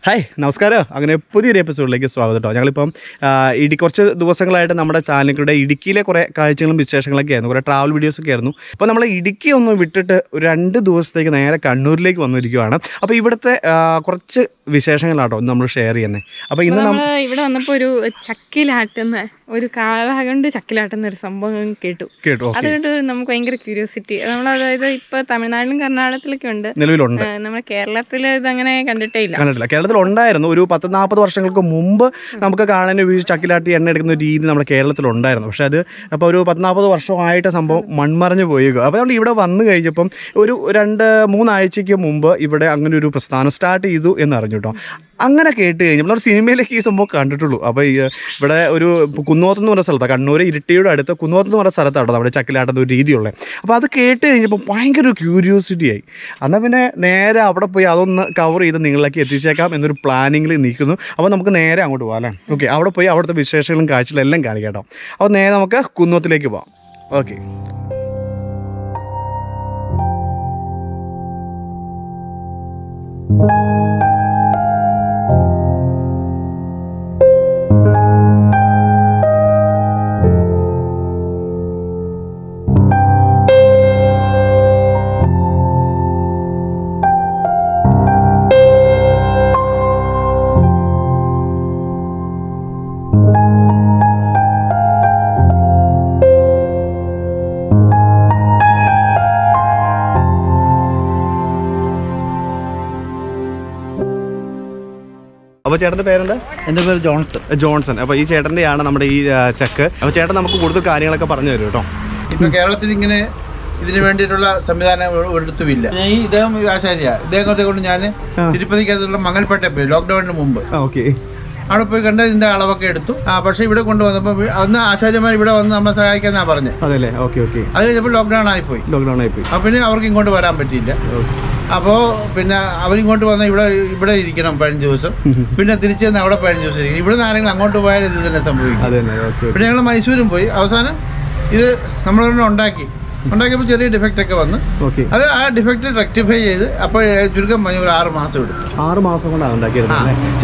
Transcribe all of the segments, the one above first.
Hi നമസ്കാരം. അങ്ങനെ പുതിയൊരു എപ്പിസോഡിലേക്ക് സ്വാഗതം കേട്ടോ. ഞങ്ങളിപ്പം കുറച്ച് ദിവസങ്ങളായിട്ട് നമ്മുടെ ചാനലിലൂടെ ഇടുക്കിയിലെ കുറേ കാഴ്ചകളും വിശേഷങ്ങളൊക്കെ ആയിരുന്നു, കുറേ ട്രാവൽ വീഡിയോസൊക്കെ ആയിരുന്നു. അപ്പോൾ നമ്മൾ ഇടുക്കി ഒന്ന് വിട്ടിട്ട് ഒരു 2 ദിവസത്തേക്ക് നേരെ കണ്ണൂരിലേക്ക് വന്നിരിക്കുകയാണ്. അപ്പോൾ ഇവിടുത്തെ കുറച്ച് വിശേഷങ്ങളാട്ടോ നമ്മൾ ഷെയർ ചെയ്യുന്നത്. അപ്പോൾ ഇന്ന് നമ്മൾ ഇവിടെ വന്നപ്പോൾ ഒരു ചക്കിലാട്ടുന്ന ഒരു കാളകൊണ്ട് ചക്കിലാട്ടുന്ന ഒരു സംഭവം കേട്ടു. അതുകൊണ്ട് നമുക്ക് ഭയങ്കര ക്യൂരിയോസിറ്റി. നമ്മൾ അതായത് ഇപ്പോൾ തമിഴ്നാട്ടിലും കർണാടകത്തിലൊക്കെ ഉണ്ട്, നിലവിലുണ്ട്. നമ്മുടെ കേരളത്തിൽ ഇതങ്ങനെ കണ്ടിട്ടില്ല. കേരളത്തിലുണ്ടായിരുന്നു ഒരു 10-40 വർഷങ്ങൾക്ക് മുമ്പ് നമുക്ക് കാണാൻ ഉപയോഗിച്ച് ചക്കിലാട്ടി എണ്ണ എടുക്കുന്ന ഒരു രീതി നമ്മുടെ കേരളത്തിലുണ്ടായിരുന്നു. പക്ഷേ അത് അപ്പോൾ ഒരു 10-40 വർഷമായിട്ട് സംഭവം മൺമറഞ്ഞു പോയേക്കും. അപ്പോൾ നമ്മൾ ഇവിടെ വന്നു കഴിഞ്ഞപ്പം ഒരു 2-3 ആഴ്ചയ്ക്ക് മുമ്പ് ഇവിടെ അങ്ങനെ ഒരു പ്രസ്ഥാനം സ്റ്റാർട്ട് ചെയ്തു എന്നറിഞ്ഞു കേട്ടോ. അങ്ങനെ കേട്ട് കഴിഞ്ഞപ്പോൾ നമ്മൾ സിനിമയിലേക്ക് ഈ സംഭവം കണ്ടിട്ടുള്ളൂ. അപ്പോൾ ഇവിടെ ഒരു കുന്നോത്ത് എന്ന് പറഞ്ഞ സ്ഥലത്താണ്, കണ്ണൂർ ഇരിട്ടിയുടെ അടുത്ത് കുന്നോത്ത് എന്ന് പറഞ്ഞ സ്ഥലത്താണ് നമ്മുടെ ചക്കിലാട്ടുന്ന ഒരു രീതിയുള്ളത്. അപ്പോൾ അത് കേട്ട് കഴിഞ്ഞപ്പോൾ ഭയങ്കര ഒരു ക്യൂരിയോസിറ്റി ആയി. എന്നാൽ പിന്നെ നേരെ അവിടെ പോയി അതൊന്ന് കവർ ചെയ്ത് നിങ്ങളിലേക്ക് എത്തിച്ചേക്കാം എന്നൊരു പ്ലാനിങ്ങിൽ നിൽക്കുന്നു. അപ്പോൾ നമുക്ക് നേരെ അങ്ങോട്ട് പോകാം അല്ലേ? ഓക്കെ, അവിടെ പോയി അവിടുത്തെ വിശേഷങ്ങളും കാഴ്ചകളും എല്ലാം കാണിക്കാം കേട്ടോ. അപ്പോൾ നേരെ നമുക്ക് കുന്നോത്തിലേക്ക് പോകാം. ഓക്കെ. അപ്പോൾ ചേട്ടൻ്റെ പേരെന്താ? എൻ്റെ പേര് ജോൺസൺ. അപ്പോൾ ഈ ചേട്ടൻ്റെയാണ് നമ്മുടെ ഈ ചക്ക്. അപ്പോൾ ചേട്ടൻ നമുക്ക് കൂടുതൽ കാര്യങ്ങളൊക്കെ പറഞ്ഞു തരും കേട്ടോ. ഇപ്പോൾ കേരളത്തിൽ ഇങ്ങനെ ഇതിന് വേണ്ടിയിട്ടുള്ള സംവിധാനം ഒരിടത്തുമില്ല. ഈ ഇദ്ദേഹം ആശാരിയാണ്. ഇദ്ദേഹത്തെ കൊണ്ട് ഞാൻ തിരുപ്പതിക്കകത്തുള്ള മംഗൽപേട്ട പോയി ലോക്ക്ഡൗണിന് മുമ്പ്. ഓക്കെ. അവിടെ പോയി കണ്ട് ഇതിൻ്റെ അളവൊക്കെ എടുത്തു. പക്ഷേ ഇവിടെ കൊണ്ടുവന്നപ്പോൾ അന്ന് ആശാര്യന്മാർ ഇവിടെ വന്ന് നമ്മളെ സഹായിക്കാന്നാണ് പറഞ്ഞത്. അതല്ലേ? Okay okay. അത് കഴിഞ്ഞപ്പോൾ ലോക്ക്ഡൗൺ ആയിപ്പോയി. അപ്പോൾ പിന്നെ അവർക്ക് ഇങ്ങോട്ട് വരാൻ പറ്റിയില്ല. അപ്പോൾ പിന്നെ അവരിങ്ങോട്ട് വന്നാൽ ഇവിടെ ഇരിക്കണം 15 ദിവസം, പിന്നെ തിരിച്ച് ചെന്ന് അവിടെ 15 ദിവസം ഇരിക്കും. ഇവിടെ നിന്ന് ആരെങ്കിലും അങ്ങോട്ട് പോയാൽ ഇത് തന്നെ സംഭവിക്കും. പിന്നെ ഞങ്ങൾ മൈസൂരും പോയി. അവസാനം ഇത് നമ്മളൊരെണ്ണം ഉണ്ടാക്കിയപ്പോൾ ചെറിയ ഡിഫക്റ്റ് ഒക്കെ വന്നു. അത് ആ ഡിഫക്റ്റ് റെക്ടിഫൈ ചെയ്ത് അപ്പോൾ ചുരുക്കം പറഞ്ഞ ഒരു 6 മാസം എടുത്തു. 6 മാസം കൊണ്ടാണ് ഉണ്ടാക്കിയത്.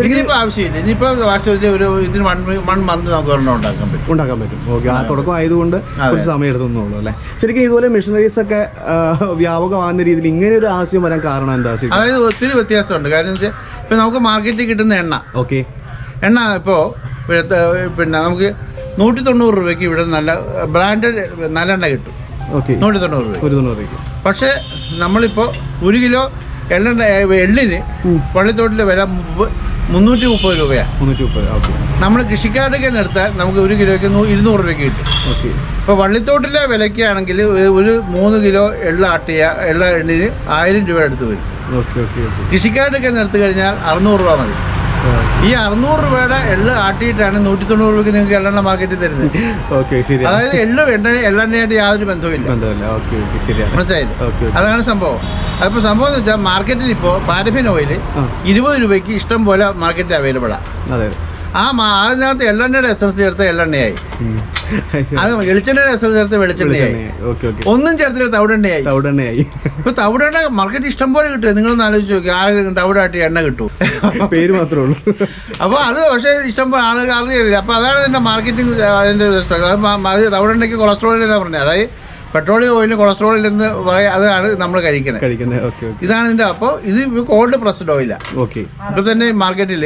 ഇനിയിപ്പോൾ ആവശ്യമില്ല. ഇനിയിപ്പോൾ വാസ്തവത്തിൽ ഒരു ഇതിന് 1 മന്ത് നമുക്ക് ഒരെണ്ണം ഉണ്ടാക്കാൻ പറ്റും. ഓക്കെ. ആ തുടക്കം ആയതുകൊണ്ട് കുറച്ച് സമയം എടുത്തുള്ളൂ അല്ലേ? ശരിക്കും ഇതുപോലെ മെഷീനറീസ് ഒക്കെ വ്യാപകമാകുന്ന രീതിയിൽ ഇങ്ങനെ ഒരു ആശയം വരാൻ കാരണം എന്താ? അതായത് ഒത്തിരി വ്യത്യാസമുണ്ട്. കാര്യം വെച്ചാൽ ഇപ്പോൾ നമുക്ക് മാർക്കറ്റിൽ കിട്ടുന്ന എണ്ണ ഇപ്പോൾ പിന്നെ നമുക്ക് 190 രൂപയ്ക്ക് ഇവിടെ നല്ല ബ്രാൻഡഡ് നല്ലെണ്ണ കിട്ടും. 190 രൂപ. പക്ഷേ നമ്മളിപ്പോൾ 1 കിലോ എള്ളിന് പള്ളിത്തോട്ടിലെ വില 330 രൂപയാണ്. നമ്മൾ കൃഷിക്കാരൊക്കെ എടുത്താൽ നമുക്ക് 1 കിലോയ്ക്ക് 200 രൂപയ്ക്ക് കിട്ടും. ഇപ്പോൾ വള്ളിത്തോട്ടിലെ വിലയ്ക്കാണെങ്കിൽ ഒരു 3 കിലോ എണ്ണിന് 1000 രൂപ അടുത്ത് വരും. കൃഷിക്കാരൊക്കെ എടുത്തു കഴിഞ്ഞാൽ 600 രൂപ മതി. ഈ 600 രൂപയുടെ എള്ള് ആട്ടിയിട്ടാണ് 190 രൂപയ്ക്ക് നിങ്ങൾക്ക് എള്ളെണ്ണ മാർക്കറ്റിൽ തരുന്നത്. അതായത് എള്ളെണ്ണയായിട്ട് യാതൊരു ബന്ധവുമില്ല. മനസ്സിലായില്ലേ? അതാണ് സംഭവം. അതിപ്പോൾ സംഭവം എന്ന് വെച്ചാൽ മാർക്കറ്റിൽ ഇപ്പോൾ പാരഫിൻ ഓയിൽ 20 രൂപയ്ക്ക് ഇഷ്ടം പോലെ മാർക്കറ്റിൽ അവൈലബിളാണ്. അതിനകത്ത് എള്ളെണ്ണയുടെ എസൻസ് ചേർത്ത് എള്ളെണ്ണയായി, അത് വെളിച്ചെണ്ണയുടെ എസൻസ് ചേർത്ത് വെളിച്ചെണ്ണയായി, ഒന്നും ചേർത്തില്ല തവിടെണ്ണയായി. ഇപ്പൊ തവിടെണ്ണ മാർക്കറ്റ് ഇഷ്ടം പോലെ കിട്ടും. നിങ്ങളൊന്ന് ആലോചിച്ച് നോക്കി, ആരെങ്കിലും തവിടാട്ടി എണ്ണ കിട്ടും? പേര് മാത്രമേ ഉള്ളൂ. അപ്പോൾ അത് പക്ഷേ ഇഷ്ടം പോലെ ആളുകൾ അറിയില്ല. അപ്പോൾ അതാണ് ഇതിൻ്റെ മാർക്കറ്റിംഗ്. അതിൻ്റെ അത് തവിടെണ്ണയ്ക്ക് കൊളസ്ട്രോൾ എന്നാ പറഞ്ഞത്. അതായത് പെട്രോളിയം ഓയിലും കൊളസ്ട്രോളിൽ നിന്ന് അതാണ് നമ്മൾ കഴിക്കുന്നത്. ഇതാണ് ഇതിൻ്റെ. അപ്പോൾ ഇത് കോൾഡ് പ്രസ്ഡ് ഓയിലാണ്. ഇപ്പൊ തന്നെ മാർക്കറ്റിൽ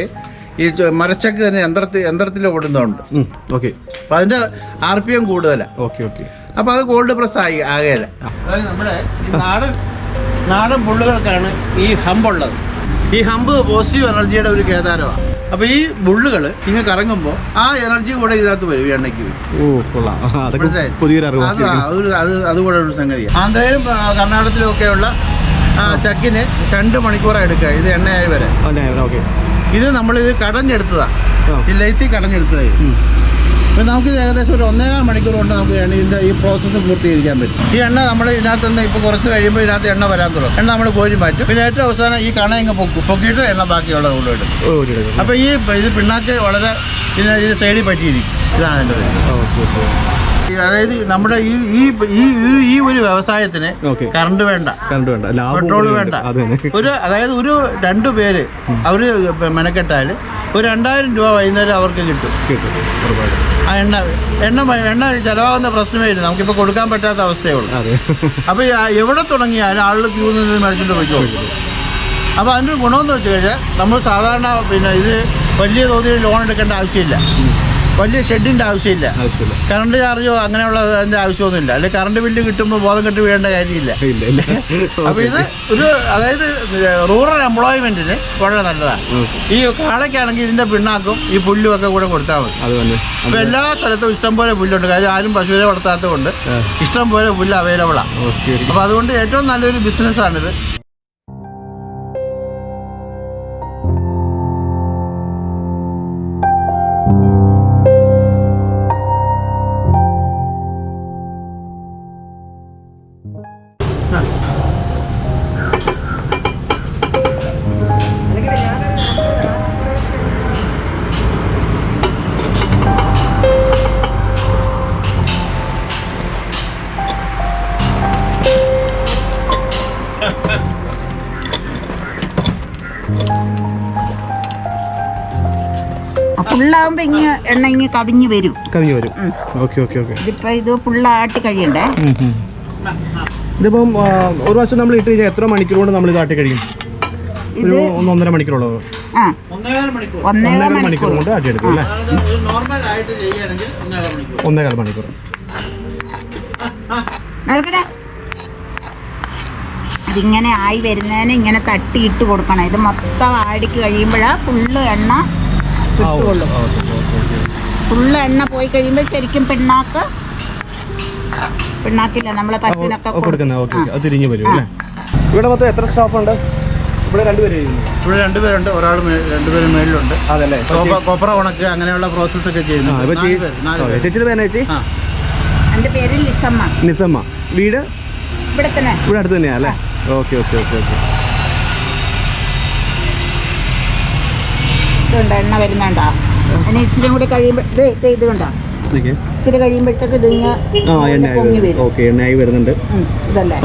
ഈ മരച്ചക്ക് തന്നെ യന്ത്രത്തിൽ ഓടുന്നുണ്ട്. അപ്പം അതിൻ്റെ RPM കൂടുതലാണ്. അപ്പോൾ അത് കോൾഡ് പ്രസ് ആകുകയില്ല. അതായത് നമ്മുടെ ഈ നാടൻ ബുള്ളുകൾക്കാണ് ഈ ഹമ്പുള്ളത്. ഈ ഹമ്പ് പോസിറ്റീവ് എനർജിയുടെ ഒരു കേദാരമാണ്. അപ്പോൾ ഈ ബുള്ളുകൾ ഇങ്ങനെ കറങ്ങുമ്പോൾ ആ എനർജി കൂടെ ഇതിനകത്ത് വരും, ഈ എണ്ണയ്ക്ക് വരും. അതുകൂടെ ഒരു സംഗതിയാണ്. ആന്ധ്രയിലും കർണാടകത്തിലും ഒക്കെയുള്ള ചക്കിന് 2 മണിക്കൂറാണ് എടുക്കുക ഇത് എണ്ണയായി വരെ. ഇത് നമ്മളിത് കടഞ്ഞെടുത്തതാണ്, ഈ ലൈത്തി കടഞ്ഞെടുത്തതായി. അപ്പോൾ നമുക്ക് ഏകദേശം ഒരു 1.25 മണിക്കൂർ കൊണ്ട് നമുക്ക് ഇതിൻ്റെ ഈ പ്രോസസ്സ് പൂർത്തീകരിക്കാൻ പറ്റും. ഈ എണ്ണ നമ്മൾ ഇതിനകത്ത് നിന്ന് ഇപ്പോൾ കുറച്ച് കഴിയുമ്പോൾ ഇതിനകത്ത് എണ്ണ വരാൻ തുടങ്ങും. എണ്ണ നമ്മൾ കോരി മാറ്റും. പിന്നെ ഏറ്റവും അവസാനം ഈ കണ ഇങ്ങ് പൊക്കിയിട്ട് എണ്ണ ബാക്കിയുള്ളത് കൊണ്ടുപോയിട്ട്. അപ്പോൾ ഇത് പിണ്ണാക്ക് വളരെ ഇതിന് സൈഡിൽ പറ്റിയിരിക്കും. ഇതാണ് അതിൻ്റെ പേര്. അതായത് നമ്മുടെ ഈ ഒരു വ്യവസായത്തിന് കറണ്ട് വേണ്ട, പെട്രോൾ വേണ്ട. അതായത് ഒരു 2 പേര് അവര് മെനക്കെട്ടാൽ ഒരു 2000 രൂപ വൈകുന്നേരം അവർക്ക് കിട്ടും. ആ എണ്ണ ചിലവാകുന്ന പ്രശ്നമേ ഇല്ല, നമുക്കിപ്പോൾ കൊടുക്കാൻ പറ്റാത്ത അവസ്ഥയേ ഉള്ളൂ. അപ്പോൾ എവിടെ തുടങ്ങിയാലും ആളുകൾ ക്യൂ നിന്ന് മേടിച്ചിട്ട് പോയിക്കോളും. അപ്പോൾ അതിൻ്റെ ഗുണമെന്ന് വെച്ച് കഴിഞ്ഞാൽ നമ്മൾ സാധാരണ ഇത് വലിയ തോതിൽ ലോൺ എടുക്കേണ്ട ആവശ്യമില്ല, വലിയ ഷെഡിൻ്റെ ആവശ്യമില്ല, കറണ്ട് ചാർജോ അങ്ങനെയുള്ള അതിൻ്റെ ആവശ്യമൊന്നുമില്ല. അല്ലെങ്കിൽ കറണ്ട് ബില്ല് കിട്ടുമ്പോൾ ബോധം കെട്ട് വീഴേണ്ട കാര്യമില്ല. അപ്പോൾ ഇത് അതായത് റൂറൽ എംപ്ലോയ്മെൻറ്റിന് വളരെ നല്ലതാണ്. ഈ കാടയ്ക്കാണെങ്കിൽ ഇതിൻ്റെ പിണ്ണാക്കും ഈ പുല്ലും ഒക്കെ കൂടെ കൊടുത്താൽ മതി. അപ്പോൾ എല്ലാ സ്ഥലത്തും ഇഷ്ടം പോലെ പുല്ലുണ്ട്, കാര്യം ആരും പശുവിനെ വളർത്താത്തത് കൊണ്ട് ഇഷ്ടം പോലെ പുല്ല് അവൈലബിളാണ്. അപ്പോൾ അതുകൊണ്ട് ഏറ്റവും നല്ലൊരു ബിസിനസ്സാണിത്. ഫുള്ളാകുമ്പോ എണ്ണ കവിഞ്ഞു വരും. ഇതിപ്പോ ഇത് ഫുള്ളാട്ടി കഴിയണ്ടേ. ഇതിപ്പം ഒരു വർഷം നമ്മൾ ഇട്ട് കഴിഞ്ഞാൽ എത്ര മണിക്കൂർ കൊണ്ട് നമ്മൾ ഇത് ആട്ടി കഴിയും? ഒരു 1.5 മണിക്കൂറുള്ളൂ. 1.5 മണിക്കൂർ കൊണ്ട് ആട്ടിയെടുക്കും അല്ലേ? 1.5 മണിക്കൂർ. ഇതിങ്ങനെ ആയി വരുന്നതിന് ഇങ്ങനെ തട്ടിയിട്ട് കൊടുക്കണം. ഇത് മൊത്തം ആടിക്ക് കഴിയുമ്പോഴാ ഫുള്ള് എണ്ണ കിട്ടുള്ളൂ. ഫുള്ള് എണ്ണ പോയി കഴിയുമ്പോൾ ശരിക്കും പിണ്ണാക്കില്ല നമ്മളെ പശുവിനൊക്കെ തിരിഞ്ഞു വരും അല്ലേ? ഇവിടെ മൊത്തം എത്ര സ്റ്റാഫ് ഉണ്ട്? ഇവിടെ 2 പേര്. ഇവിടെ 2 പേരുണ്ട്, 2 പേര് മേളിലുണ്ട്. അതല്ലേ, കൊപ്ര ഉണക്ക് അങ്ങനെയുള്ള പ്രോസസ് ഒക്കെ ചെയ്യുന്നു. ചേച്ചിയുടെ പേര് ചേച്ചി? എൻ്റെ പേര് നിസമ്മ. വീട് ഇവിടെ തന്നെ, ഇവിടെ അടുത്ത് തന്നെയാ അല്ലേ? ഓക്കെ. ഇതുണ്ട് എണ്ണ വരുന്നുണ്ടോ? അതിന് ഇച്ചിരി കൂടി കഴിയുമ്പോൾ ഇത് കണ്ടോ, ഇച്ചിരി കഴിയുമ്പോഴത്തേക്ക് എണ്ണയായി വരുന്നുണ്ട്. ഇതല്ലേ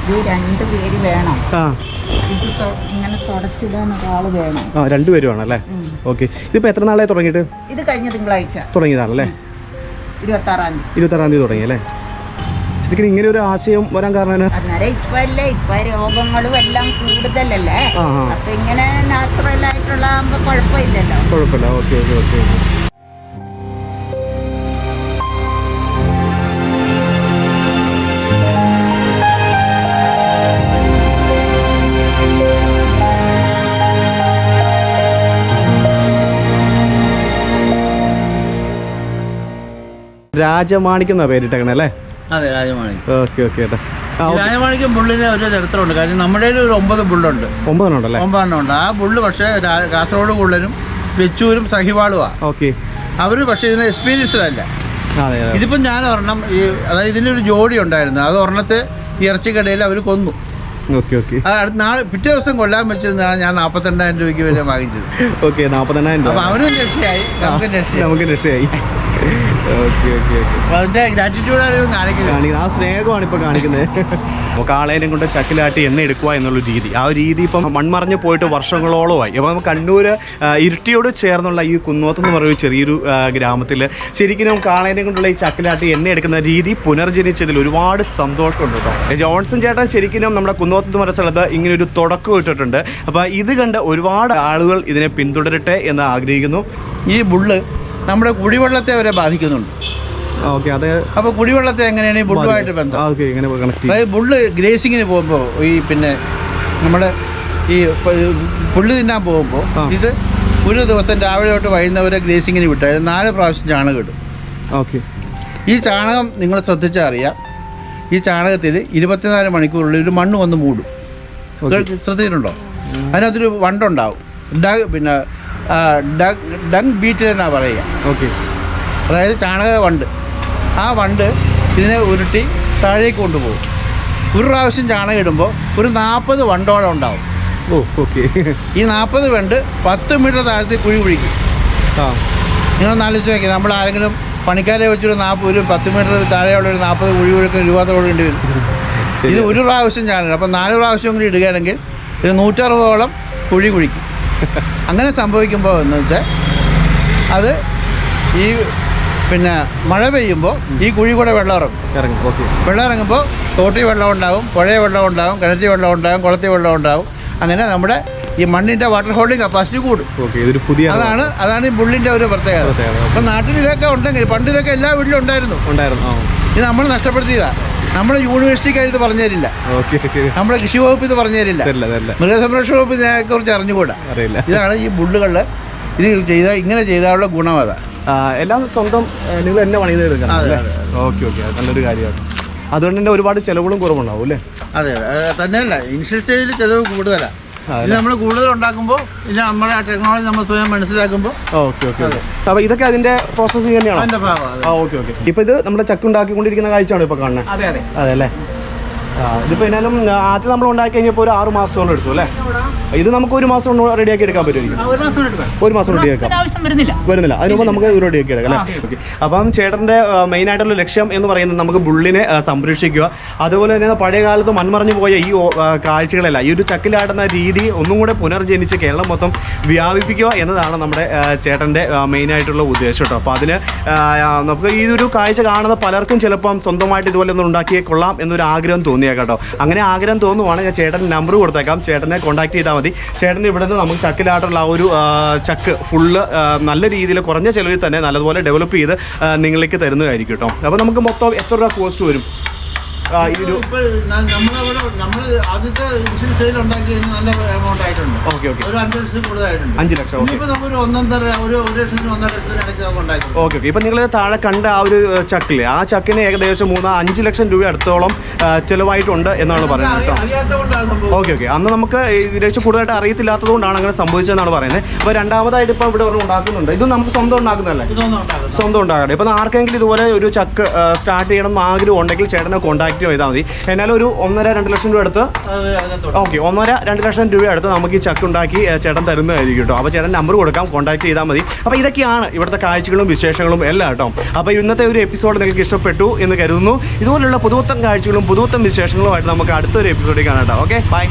ഇത് 2 പേര് വേണം. ഇങ്ങനെ തുടച്ചിടാൻ ഒരാൾ വേണം. 2 പേര് വേണം അല്ലേ? ഓക്കെ. ഇതിപ്പോ എത്ര നാളായി തുടങ്ങിയിട്ട്? ഇത് കഴിഞ്ഞ തിങ്കളാഴ്ച തുടങ്ങിയതാണല്ലേ? 26-ാം തീയതി തുടങ്ങി അല്ലേ? ശരിക്കും ഇങ്ങനെ ഒരു ആശയം വരാൻ കാരണം ഇപ്പൊ രോഗങ്ങളും എല്ലാം കൂടുതലല്ലേ, അപ്പൊ ഇങ്ങനെ നാച്ചുറൽ ആയിട്ടുള്ള കുഴപ്പമില്ല. ഓക്കെ. രാജമാണിക്യം എന്നാ പേരിട്ടേക്കണേ അല്ലേ? അതെ, രാജമാണിക്യം. ഓക്കെ. രാജമാണിക്യം ബുള്ളിന് ഒരു ചരിത്രമുണ്ട്. കാര്യം നമ്മുടെ ഒരു 9 ബുള്ളുണ്ട്. 9 ഉണ്ട്. ആ ബുള്ള് പക്ഷേ കാസർഗോഡ് ബുള്ളനും വെച്ചൂരും സഹിവാളുമാണ്. ഓക്കെ. അവർ പക്ഷേ ഇതിന് എക്സ്പീരിയൻസ്ഡ് അല്ല. ഇതിപ്പം ഞാൻ ഒരെണ്ണം അതായത് ഇതിനൊരു ജോഡി ഉണ്ടായിരുന്നു, അത് ഒരെണ്ണത്തെ ഇറച്ചിക്കടയിൽ അവർ കൊന്നു. പിറ്റേ ദിവസം കൊല്ലാൻ വെച്ചിരുന്നതാണ് ഞാൻ 42,000 രൂപയ്ക്ക് വരെ വാങ്ങിച്ചത്. 42,000 രൂപ. അപ്പൊ അവനും രക്ഷയായി, നമുക്ക് രക്ഷയായി. അതിന്റെ ഗ്രാറ്റിറ്റ്യൂഡാണ് കാണിക്കുന്നത്. ആ സ്നേഹമാണ് ഇപ്പൊ കാണിക്കുന്നത്. നമുക്ക് ആളേനെ കൊണ്ട് ചക്കിലാട്ടി എണ്ണ എടുക്കുക എന്നുള്ള രീതി, ആ ഒരു രീതി ഇപ്പം മൺമറഞ്ഞ് പോയിട്ട് വർഷങ്ങളോളമായി. ഇപ്പം കണ്ണൂർ ഇരിട്ടിയോട് ചേർന്നുള്ള ഈ കുന്നോത്ത് എന്ന് പറയുന്ന ചെറിയൊരു ഗ്രാമത്തിൽ ശരിക്കും നമുക്ക് ആളേനെ കൊണ്ടുള്ള ഈ ചക്കിലാട്ടി എണ്ണ എടുക്കുന്ന രീതി പുനർജനിച്ചതിൽ ഒരുപാട് സന്തോഷമുണ്ട് കേട്ടോ. ജോൺസൺ ചേട്ടൻ ശരിക്കും നമ്മുടെ കുന്നോത്ത് എന്ന് പറയുന്ന സ്ഥലത്ത് ഇങ്ങനെ ഒരു തുടക്കം ഇട്ടിട്ടുണ്ട്. അപ്പോൾ ഇത് കണ്ട് ഒരുപാട് ആളുകൾ ഇതിനെ പിന്തുടരട്ടെ എന്ന് ആഗ്രഹിക്കുന്നു. ഈ ബുള്ള് നമ്മുടെ കുടിവെള്ളത്തെ വരെ ബാധിക്കുന്നുണ്ട്. അപ്പോൾ കുടിവെള്ളത്തെ എങ്ങനെയാണ് ഈ ബുള്ളുമായിട്ട് ബന്ധം? അതായത് ബുള്ള് ഗ്രേസിങ്ങിന് പോകുമ്പോൾ നമ്മൾ ഈ പുല്ല് തിന്നാൻ പോകുമ്പോൾ ഇത് ഒരു ദിവസം രാവിലെ തൊട്ട് വൈകുന്നവരെ ഗ്രേസിങ്ങിന് വിട്ടാൽ 4 പ്രാവശ്യം ചാണകം ഇടും. ഈ ചാണകം നിങ്ങൾ ശ്രദ്ധിച്ചാൽ അറിയാം, ഈ ചാണകത്തിൽ 24 മണിക്കൂറുള്ളിൽ ഒരു മണ്ണ് വന്ന് മൂടും. ശ്രദ്ധിച്ചിട്ടുണ്ടോ? അതിനകത്തൊരു വണ്ടുണ്ടാവും. ഡങ് ബീറ്റിൽ എന്നാണ് പറയുക. അതായത് ചാണക വണ്ട്. ആ വണ്ട് ഇതിനെ ഉരുട്ടി താഴേക്ക് കൊണ്ടുപോകും. ഒരു പ്രാവശ്യം ചാണകം ഇടുമ്പോൾ ഒരു 40 വണ്ടോളം ഉണ്ടാവും. ഓ ഓക്കെ. ഈ 40 വെണ്ട് 10 മീറ്റർ താഴത്ത് കുഴി കുഴിക്കും. ആ നിങ്ങളൊന്ന് ആലോചിച്ച് നോക്കി, നമ്മൾ ആരെങ്കിലും പണിക്കാരെ വെച്ചൊരു 10 മീറ്റർ താഴെയുള്ള ഒരു 40 കുഴി കുഴിക്കാൻ രൂപ കൊടുക്കേണ്ടി വരും. ഇത് ഒരു പ്രാവശ്യം ചാനൽ, അപ്പം 4 പ്രാവശ്യം കൂടി ഇടുകയാണെങ്കിൽ ഒരു 160ഓളം കുഴി കുഴിക്കും. അങ്ങനെ സംഭവിക്കുമ്പോൾ എന്ന് വെച്ചാൽ അത് ഈ പിന്നെ മഴ പെയ്യുമ്പോൾ ഈ കുഴി കൂടെ വെള്ളം ഇറങ്ങും. ഓക്കെ. വെള്ളം ഇറങ്ങുമ്പോൾ തോട്ടിൽ വെള്ളം ഉണ്ടാവും, പുഴയിൽ വെള്ളം ഉണ്ടാവും, കിണറ്റിൽ വെള്ളം ഉണ്ടാവും, കുളത്തിൽ വെള്ളം ഉണ്ടാവും. അങ്ങനെ നമ്മുടെ ഈ മണ്ണിൻ്റെ വാട്ടർ ഹോൾഡിംഗ് കപ്പാസിറ്റി കൂടും. ഓക്കെ, ഇതൊരു പുതിയ അതാണ് ഈ ബുള്ളിൻ്റെ ഒരു പ്രത്യേകത. അപ്പം നാട്ടിൽ ഇതൊക്കെ ഉണ്ടെങ്കിൽ പണ്ട് ഇതൊക്കെ എല്ലാ വീട്ടിലും ഉണ്ടായിരുന്നു. ഇത് നമ്മൾ നഷ്ടപ്പെടുത്തിയതാണ്. നമ്മുടെ യൂണിവേഴ്സിറ്റിക്കാർ ഇത് പറഞ്ഞു തരില്ല, നമ്മുടെ കൃഷി വകുപ്പ് ഇത് പറഞ്ഞു തരില്ല, മൃഗസംരക്ഷണ വകുപ്പ് ഇതിനെക്കുറിച്ച് അറിഞ്ഞുകൂടാ. ഇതാണ് ഈ ബുള്ളുകളിൽ ഇത് ഇങ്ങനെ ചെയ്താലുള്ള ഗുണം. അതാണ് എല്ലാം സ്വന്തം നിങ്ങൾ തന്നെ പണിത് എടുക്കണം. ഓക്കെ ഓക്കെ, നല്ലൊരു കാര്യമാണ്. അതുകൊണ്ട് തന്നെ ഒരുപാട് ചിലവുകളും കുറവുണ്ടാവും അല്ലേ? അതെ തന്നെയല്ല, ഇനിഷ്യൽ സ്റ്റേജിൽ ചിലവ് കൂടുതലാണ്. ഇത് നമ്മൾ കൂടുതൽ ഉണ്ടാക്കുമ്പോൾ പിന്നെ നമ്മുടെ ടെക്നോളജി നമ്മൾ സ്വയം മനസ്സിലാക്കുമ്പോൾ. Okay okay. അപ്പോൾ ഇതൊക്കെ അതിന്റെ പ്രോസസ്സിംഗ് തന്നെയാണ് അതിന്റെ ഭാഗമാണ്. Okay okay. ഇപ്പോൾ ഇത് നമ്മുടെ ചക്ക ഉണ്ടാക്കിക്കൊണ്ടിരിക്കുന്ന കാഴ്ചയാണ് ഇപ്പോൾ കാണുന്നത്. അതെ അതെ അതെ അല്ലേ? ഇതിപ്പോൾ എന്നാലും ആദ്യം നമ്മൾ ഉണ്ടാക്കി കഴിഞ്ഞപ്പോൾ ഒരു 6 മാസത്തോളം എടുത്തു അല്ലേ? ഇത് നമുക്ക് 1 മാസം കൊണ്ട് റെഡിയാക്കി എടുക്കാൻ പറ്റുമായിരിക്കും. 1 മാസം റെഡിയാക്കാം. വരുന്നില്ല, അതിന് മുമ്പ് നമുക്ക് റെഡിയാക്കി എടുക്കാം അല്ലേ? ഓക്കെ. അപ്പം ചേട്ടൻ്റെ മെയിൻ ആയിട്ടുള്ള ലക്ഷ്യം എന്ന് പറയുന്നത് നമുക്ക് ബുള്ളിനെ സംരക്ഷിക്കുക, അതുപോലെ തന്നെ പഴയ കാലത്ത് മൺമറഞ്ഞു പോയ ഈ കാഴ്ചകളെല്ലാം, ഈ ഒരു ചക്കിലാടുന്ന രീതി ഒന്നും കൂടെ പുനർജനിച്ച് കേരളം മൊത്തം വ്യാപിപ്പിക്കുക എന്നതാണ് നമ്മുടെ ചേട്ടൻ്റെ മെയിൻ ആയിട്ടുള്ള ഉദ്ദേശം കേട്ടോ. അപ്പോൾ അതിന് നമുക്ക് ഈ ഒരു കാഴ്ച കാണുന്ന പലർക്കും ചിലപ്പം സ്വന്തമായിട്ട് ഇതുപോലെ ഒന്ന് ഉണ്ടാക്കിയേ കൊള്ളാം എന്നൊരു ആഗ്രഹം തോന്നിയേക്കാം കേട്ടോ. അങ്ങനെ ആഗ്രഹം തോന്നുവാണെങ്കിൽ ചേട്ടൻ നമ്പർ കൊടുത്തേക്കാം, ചേട്ടനെ കോൺടാക്ട് ചെയ്താൽ മതി. ചേട്ടൻ ഇവിടെ നിന്ന് നമുക്ക് ചക്കിലാട്ടുള്ള ആ ഒരു ചക്ക് ഫുള്ള് നല്ല രീതിയിൽ കുറഞ്ഞ ചിലവിൽ തന്നെ നല്ലതുപോലെ ഡെവലപ്പ് ചെയ്ത് നിങ്ങളിലേക്ക് തരുന്നതായിരിക്കും കേട്ടോ. അപ്പോൾ നമുക്ക് മൊത്തം എത്ര രൂപ കോസ്റ്റ് വരും? നമ്മൾ ആദ്യത്തെ ഇനിഷ്യൽ സ്റ്റേജിൽ ഉണ്ടാക്കി നല്ല എമൗണ്ട് ആയിട്ടുണ്ട്. ഓക്കെ ഓക്കെ, ഒരു 5 ലക്ഷത്തിൽ കൂടുതലായിട്ടുണ്ട്. 5 ലക്ഷം. ഇപ്പൊ നമുക്ക് ഒരു 1.5 ലക്ഷത്തിന് 1.5 ലക്ഷത്തിന് ഇടയ്ക്ക് നമുക്ക് ഉണ്ടാക്കി. Okay okay. ഇപ്പം നിങ്ങൾ താഴെ കണ്ട ആ ഒരു ചക്കില്ലേ, ആ ചക്കിന് ഏകദേശം 5 ലക്ഷം രൂപ അടുത്തോളം ചിലവായിട്ടുണ്ട് എന്നാണ് പറയുന്നത് കേട്ടോ. Okay okay. അന്ന് നമുക്ക് ഇതിലേക്ക് കൂടുതലായിട്ട് അറിയത്തില്ലാത്തത് കൊണ്ടാണ് അങ്ങനെ സംഭവിച്ചതെന്നാണ് പറയുന്നത്. അപ്പോൾ രണ്ടാമതായിട്ട് ഇപ്പോൾ ഇവിടെ ഉണ്ടാക്കുന്നുണ്ട്. ഇത് നമുക്ക് സ്വന്തം ഉണ്ടാക്കുന്നതല്ലേ? സ്വന്തം ഉണ്ടാകട്ടെ. ഇപ്പം ആർക്കെങ്കിലും ഇതുപോലെ ഒരു ചക്ക് സ്റ്റാർട്ട് ചെയ്യണം എന്ന് ആഗ്രഹം ഉണ്ടെങ്കിൽ ചേട്ടനെ കോൺടാക്ട് ചെയ്താൽ മതി. എന്നാലും ഒരു 1.5-2 ലക്ഷം രൂപ അടുത്ത്. ഓക്കെ, 1.5-2 ലക്ഷം രൂപ അടുത്ത് നമുക്ക് ഈ ചക്ക് ഉണ്ടാക്കി ചേട്ടൻ തരുന്നതായിരിക്കും കേട്ടോ. അപ്പോൾ ചേട്ടൻ നമ്പർ കൊടുക്കാം, കോൺടാക്ട് ചെയ്താൽ മതി. അപ്പോൾ ഇതൊക്കെയാണ് ഇവിടുത്തെ കാഴ്ചകളും വിശേഷങ്ങളും എല്ലാം കേട്ടോ. അപ്പോൾ ഇന്നത്തെ ഒരു എപ്പിസോഡ് നിങ്ങൾക്ക് ഇഷ്ടപ്പെട്ടു എന്ന് കരുതുന്നു. ഇതുപോലുള്ള പുതുവത്തൻ കാഴ്ചകളും പുതുവത്തൻ വിശേഷങ്ങളുമായിട്ട് നമുക്ക് അടുത്തൊരു എപ്പിസോഡിൽ കാണാം കേട്ടോ. Okay, by.